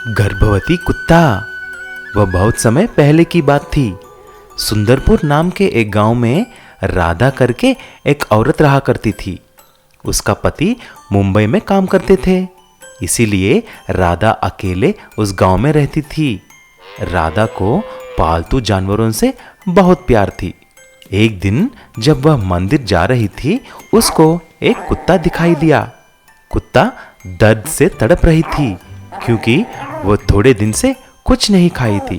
गर्भवती कुत्ता। वह बहुत समय पहले की बात थी। सुंदरपुर नाम के एक गांव में राधा करके एक औरत रहा करती थी। उसका पति मुंबई में काम करते थे, इसीलिए राधा अकेले उस गांव में रहती थी। राधा को पालतू जानवरों से बहुत प्यार थी। एक दिन जब वह मंदिर जा रही थी, उसको एक कुत्ता दिखाई दिया। कुत्ता दर्द से तड़प रही थी क्योंकि वह थोड़े दिन से कुछ नहीं खाई थी।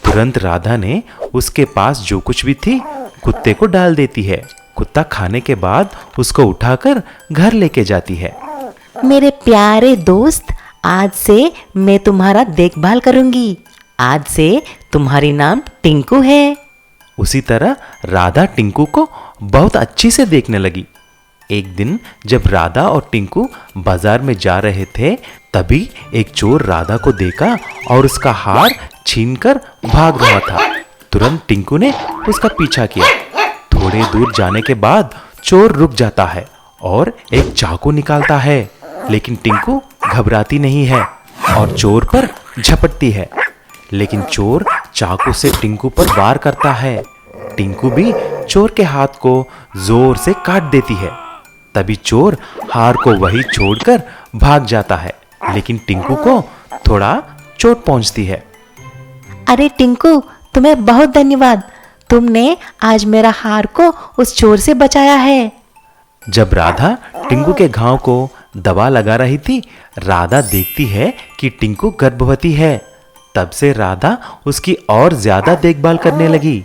तुरंत राधा ने उसके पास जो कुछ भी थी कुत्ते को डाल देती है। कुत्ता खाने के बाद उसको उठाकर घर लेके जाती है। मेरे प्यारे दोस्त, आज से मैं तुम्हारा देखभाल करूंगी। आज से तुम्हारी नाम टिंकू है। उसी तरह राधा टिंकू को बहुत अच्छी से देखने लगी। एक दिन जब राधा और टिंकू बाजार में जा रहे थे, तभी एक चोर राधा को देखा और उसका हार छीनकर भाग रहा था। तुरंत टिंकू ने उसका पीछा किया। थोड़े दूर जाने के बाद चोर रुक जाता है और एक चाकू निकालता है, लेकिन टिंकू घबराती नहीं है और चोर पर झपटती है। लेकिन चोर चाकू से टिंकू पर वार करता है। टिंकू भी चोर के हाथ को जोर से काट देती है। तभी चोर हार को वहीं छोड़कर भाग जाता है, लेकिन टिंकू को थोड़ा चोट पहुंचती है। अरे टिंकू, तुम्हें बहुत धन्यवाद। तुमने आज मेरा हार को उस चोर से बचाया है। जब राधा टिंकू के घाव को दवा लगा रही थी, राधा देखती है कि टिंकू गर्भवती है। तब से राधा उसकी और ज्यादा देखभाल करने लगी।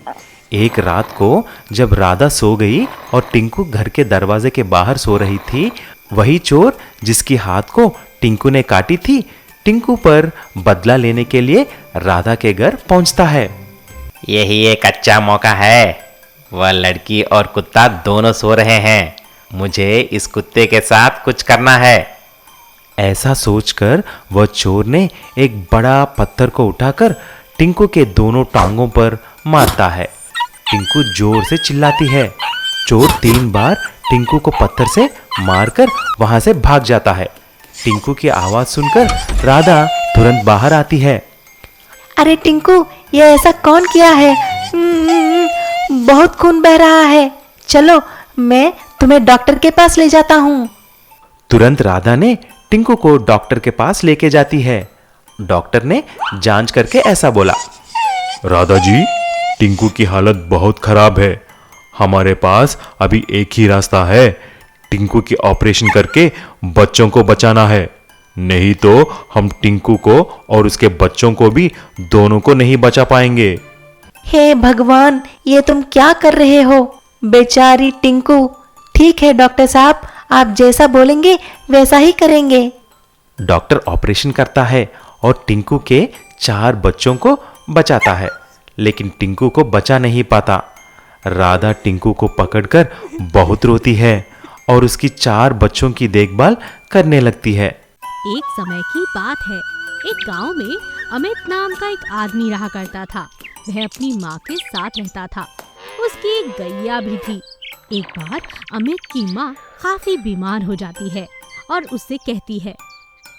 एक रात को जब राधा सो गई और टिंकू घर के दरवाजे के बाहर सो रही थी, वही चोर जिसकी हाथ को टिंकू ने काटी थी, टिंकू पर बदला लेने के लिए राधा के घर पहुंचता है। यही एक अच्छा मौका है। वह लड़की और कुत्ता दोनों सो रहे हैं। मुझे इस कुत्ते के साथ कुछ करना है। ऐसा सोचकर वह चोर ने एक बड़ा पत्थर को उठाकर टिंकू के दोनों टांगों पर मारता है। टिंकू जोर से चिल्लाती है। चोर 3 बार टिंकू को पत्थर से मारकर वहां से भाग जाता है। टिंकू की आवाज सुनकर राधा तुरंत बाहर आती है। अरे टिंकू, ये ऐसा कौन किया है? बहुत खून बह रहा है। चलो, मैं तुम्हें डॉक्टर के पास ले जाता हूँ। तुरंत राधा ने टिंकू को डॉक्टर के पास लेके जाती है। डॉक्टर ने जांच करके ऐसा बोला, राधा जी, टिंकू की हालत बहुत खराब है। हमारे पास अभी एक ही रास्ता है। टिंकू की ऑपरेशन करके बच्चों को बचाना है, नहीं तो हम टिंकू को और उसके बच्चों को भी दोनों को नहीं बचा पाएंगे। हे भगवान, ये तुम क्या कर रहे हो? बेचारी टिंकू। ठीक है डॉक्टर साहब, आप जैसा बोलेंगे वैसा ही करेंगे। डॉक्टर ऑपरेशन करता है और टिंकू के 4 बच्चों को बचाता है, लेकिन टिंकू को बचा नहीं पाता। राधा टिंकू को पकड़कर बहुत रोती है और उसकी 4 बच्चों की देखभाल करने लगती है। एक समय की बात है। एक गांव में अमित नाम का एक आदमी रहा करता था। वह अपनी माँ के साथ रहता था। उसकी एक गैया भी थी। एक बार अमित की माँ काफी बीमार हो जाती है और उससे कहती है,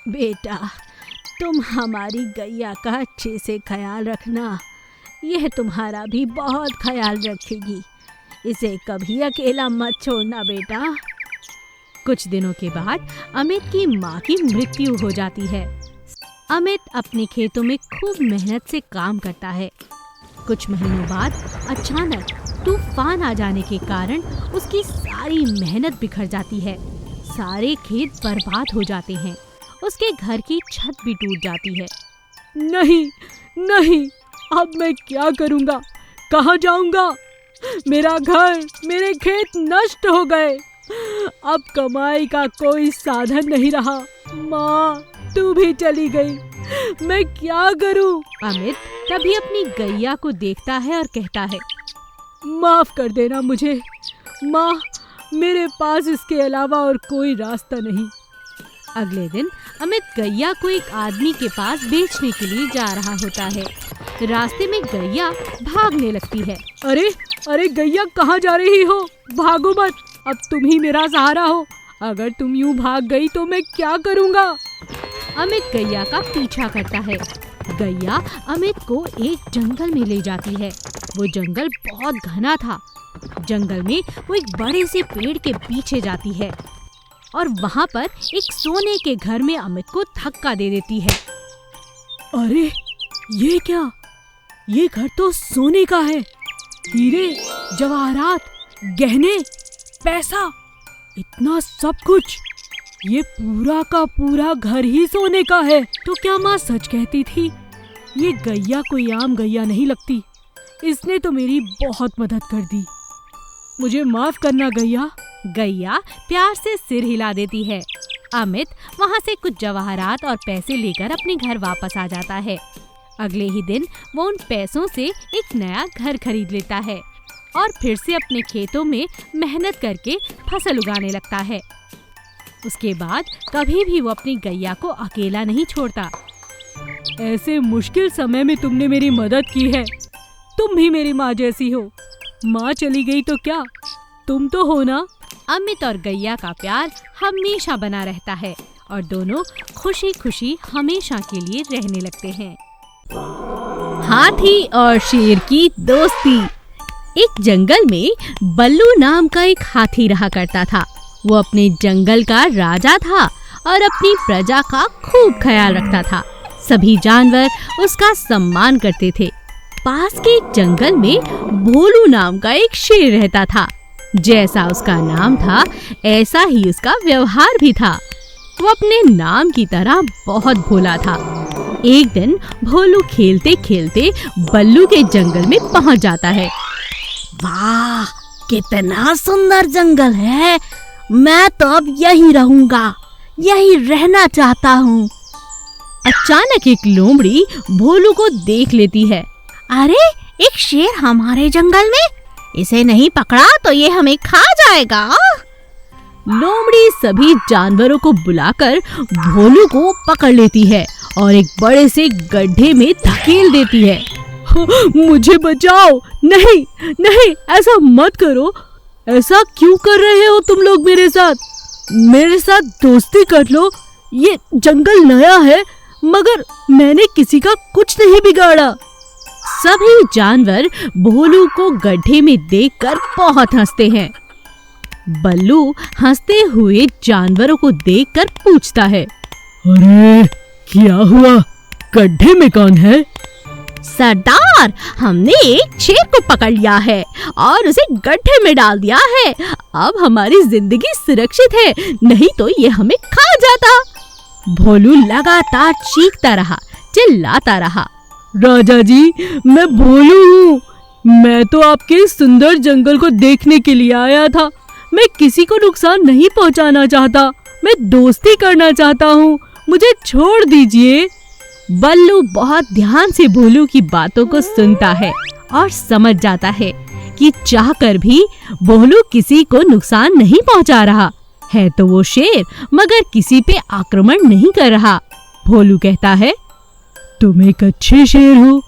बेटा, तुम हमारी गैया का अच्छे से ख्याल रखना। यह तुम्हारा भी बहुत ख्याल रखेगी। इसे कभी अकेला मत छोड़ना बेटा। कुछ दिनों के बाद अमित की माँ की मृत्यु हो जाती है। अमित अपने खेतों में खूब मेहनत से काम करता है। कुछ महीनों बाद अचानक तूफान आ जाने के कारण उसकी सारी मेहनत बिखर जाती है। सारे खेत बर्बाद हो जाते हैं। उसके घर की छत भी टूट जाती है। नहीं नहीं, अब मैं क्या करूँगा? कहाँ जाऊँगा? मेरा घर, मेरे खेत नष्ट हो गए। अब कमाई का कोई साधन नहीं रहा। माँ, तू भी चली गई। मैं क्या करूँ? अमित तभी अपनी गैया को देखता है और कहता है, माफ कर देना मुझे माँ, मेरे पास इसके अलावा और कोई रास्ता नहीं। अगले दिन अमित गैया को एक आदमी के पास बेचने के लिए जा रहा होता है। रास्ते में गैया भागने लगती है। अरे अरे गैया, कहाँ जा रही हो? भागो मत, अब तुम ही मेरा सहारा हो। अगर तुम यूं भाग गई तो मैं क्या करूँगा? अमित गैया का पीछा करता है। गैया अमित को एक जंगल में ले जाती है। वो जंगल बहुत घना था। जंगल में वो एक बड़े से पेड़ के पीछे जाती है और वहाँ पर एक सोने के घर में अमित को धक्का दे देती है। अरे ये क्या? ये घर तो सोने का है। हीरे, जवाहरात, गहने, पैसा, इतना सब कुछ। ये पूरा का पूरा घर ही सोने का है। तो क्या माँ सच कहती थी? ये गैया कोई आम गैया नहीं लगती। इसने तो मेरी बहुत मदद कर दी। मुझे माफ करना गैया। गैया प्यार से सिर हिला देती है। अमित वहाँ से कुछ जवाहरात और पैसे लेकर अपने घर वापस आ जाता है। अगले ही दिन वो उन पैसों से एक नया घर खरीद लेता है और फिर से अपने खेतों में मेहनत करके फसल उगाने लगता है। उसके बाद कभी भी वो अपनी गैया को अकेला नहीं छोड़ता। ऐसे मुश्किल समय में तुमने मेरी मदद की है। तुम भी मेरी माँ जैसी हो। माँ चली गई तो क्या, तुम तो हो ना। अमित और गैया का प्यार हमेशा बना रहता है और दोनों खुशी खुशी हमेशा के लिए रहने लगते हैं। हाथी और शेर की दोस्ती। एक जंगल में बल्लू नाम का एक हाथी रहा करता था। वो अपने जंगल का राजा था और अपनी प्रजा का खूब ख्याल रखता था। सभी जानवर उसका सम्मान करते थे। पास के एक जंगल में भोलू नाम का एक शेर रहता था। जैसा उसका नाम था ऐसा ही उसका व्यवहार भी था। वो अपने नाम की तरह बहुत भोला था। एक दिन भोलू खेलते खेलते बल्लू के जंगल में पहुंच जाता है। वाह, कितना सुंदर जंगल है। मैं तो अब यहीं रहूंगा, यहीं रहना चाहता हूँ। अचानक एक लोमड़ी भोलू को देख लेती है। अरे, एक शेर हमारे जंगल में। इसे नहीं पकड़ा तो ये हमें खा जाएगा। लोमड़ी सभी जानवरों को बुलाकर भोलू को पकड़ लेती है और एक बड़े से गड्ढे में धकेल देती है। मुझे बचाओ। नहीं नहीं, ऐसा मत करो। ऐसा क्यों कर रहे हो तुम लोग मेरे साथ? मेरे साथ दोस्ती कर लो। ये जंगल नया है मगर मैंने किसी का कुछ नहीं बिगाड़ा। सभी जानवर भोलू को गड्ढे में देखकर बहुत हंसते हैं। बल्लू हंसते हुए जानवरों को देखकर पूछता है, अरे क्या हुआ? गड्ढे में कौन है? सरदार, हमने एक शेर को पकड़ लिया है और उसे गड्ढे में डाल दिया है। अब हमारी जिंदगी सुरक्षित है, नहीं तो ये हमें खा जाता। भोलू लगातार चीखता रहा, चिल्लाता रहा। राजा जी, मैं भोलू हूँ। मैं तो आपके सुंदर जंगल को देखने के लिए आया था। मैं किसी को नुकसान नहीं पहुँचाना चाहता। मैं दोस्ती करना चाहता हूँ। मुझे छोड़ दीजिए। बल्लू बहुत ध्यान से भोलू की बातों को सुनता है और समझ जाता है कि चाहकर भी भोलू किसी को नुकसान नहीं पहुंचा रहा है। तो वो शेर मगर किसी पे आक्रमण नहीं कर रहा। भोलू कहता है, तुम एक अच्छे शेर हो।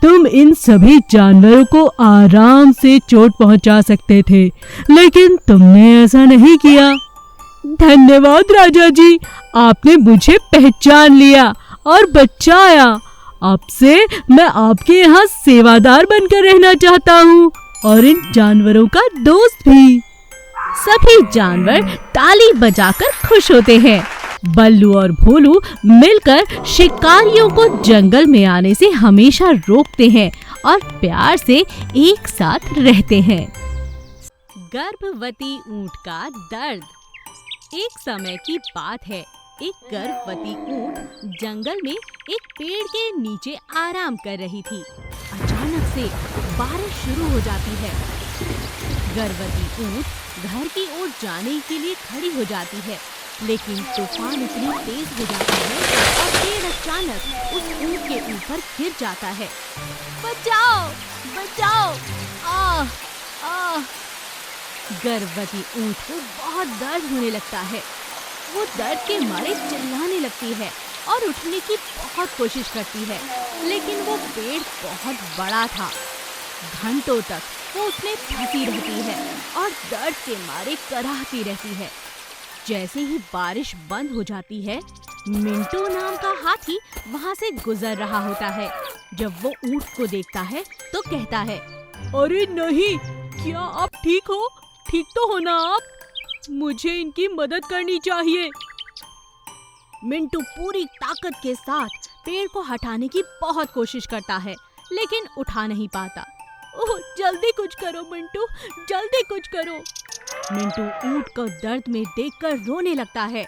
तुम इन सभी जानवरों को आराम से चोट पहुंचा सकते थे, लेकिन तुमने ऐसा नहीं किया। धन्यवाद राजा जी, आपने मुझे पहचान लिया और बचाया। अब से मैं आपके यहाँ सेवादार बनकर रहना चाहता हूँ और इन जानवरों का दोस्त भी। सभी जानवर ताली बजाकर खुश होते हैं। बल्लू और भोलू मिलकर शिकारियों को जंगल में आने से हमेशा रोकते हैं और प्यार से एक साथ रहते हैं। गर्भवती ऊंट का दर्द। एक समय की बात है। एक गर्भवती ऊंट जंगल में एक पेड़ के नीचे आराम कर रही थी। अचानक से बारिश शुरू हो जाती है। गर्भवती ऊंट घर की ओर जाने के लिए खड़ी हो जाती है, लेकिन तूफान इतनी तेज हो जाता है और पेड़ अचानक उस ऊंट के ऊपर गिर जाता है। बचाओ, बचाओ! आह, आह! गर्भवती ऊंट को बहुत दर्द होने लगता है। वो दर्द के मारे चिल्लाने लगती है और उठने की बहुत कोशिश करती है, लेकिन वो पेड़ बहुत बड़ा था। घंटों तक वो उसमें फंसी रहती है और दर्द के मारे कराहती रहती है। जैसे ही बारिश बंद हो जाती है, मिंटू नाम का हाथी वहाँ से गुजर रहा होता है। जब वो ऊंट को देखता है तो कहता है, अरे नहीं, क्या आप ठीक हो? ठीक तो हो ना आप? मुझे इनकी मदद करनी चाहिए। मिंटू पूरी ताकत के साथ पेड़ को हटाने की बहुत कोशिश करता है, लेकिन उठा नहीं पाता। ओह, जल्दी कुछ करो मिंटू, जल्दी कुछ करो। मिंटू ऊंट को दर्द में देखकर रोने लगता है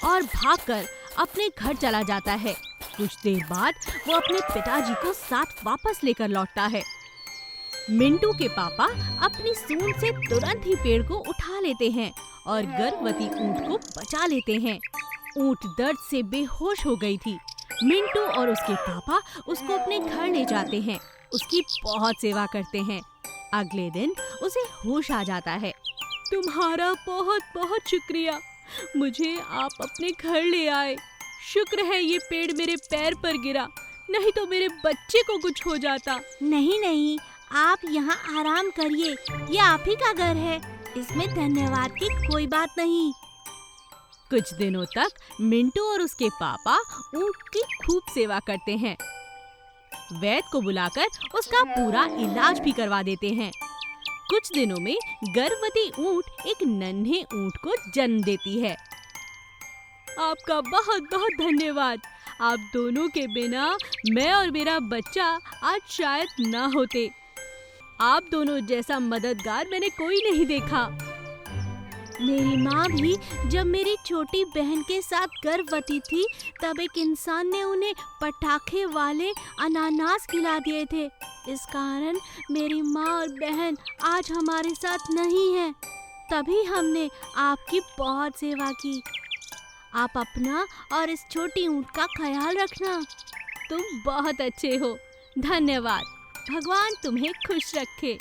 और भागकर अपने घर चला जाता है। कुछ देर बाद वो अपने पिताजी को साथ वापस लेकर लौटता है। मिंटू के पापा अपनी सूंड से तुरंत ही पेड़ को उठा लेते हैं और गर्भवती ऊंट को बचा लेते हैं। ऊंट दर्द से बेहोश हो गई थी। मिंटू और उसके पापा उसको अपने घर ले जाते हैं, उसकी बहुत सेवा करते हैं। अगले दिन उसे होश आ जाता है। तुम्हारा बहुत बहुत शुक्रिया, मुझे आप अपने घर ले आए। शुक्र है ये पेड़ मेरे पैर पर गिरा, नहीं तो मेरे बच्चे को कुछ हो जाता। नहीं नहीं, आप यहाँ आराम करिए, ये आप ही का घर है, इसमें धन्यवाद की कोई बात नहीं। कुछ दिनों तक मिंटू और उसके पापा ऊंट की खूब सेवा करते हैं। वैद्य को बुलाकर उसका पूरा इलाज भी करवा देते हैं। कुछ दिनों में गर्भवती ऊंट एक नन्हे ऊंट को जन्म देती है। आपका बहुत बहुत धन्यवाद। आप दोनों के बिना मैं और मेरा बच्चा आज शायद ना होते। आप दोनों जैसा मददगार मैंने कोई नहीं देखा। मेरी माँ भी जब मेरी छोटी बहन के साथ गर्भवती थी, तब एक इंसान ने उन्हें पटाखे वाले अनानास खिला दिए थे। इस कारण मेरी माँ और बहन आज हमारे साथ नहीं है। तभी हमने आपकी बहुत सेवा की। आप अपना और इस छोटी ऊँट का ख्याल रखना। तुम बहुत अच्छे हो, धन्यवाद। भगवान तुम्हें खुश रखे।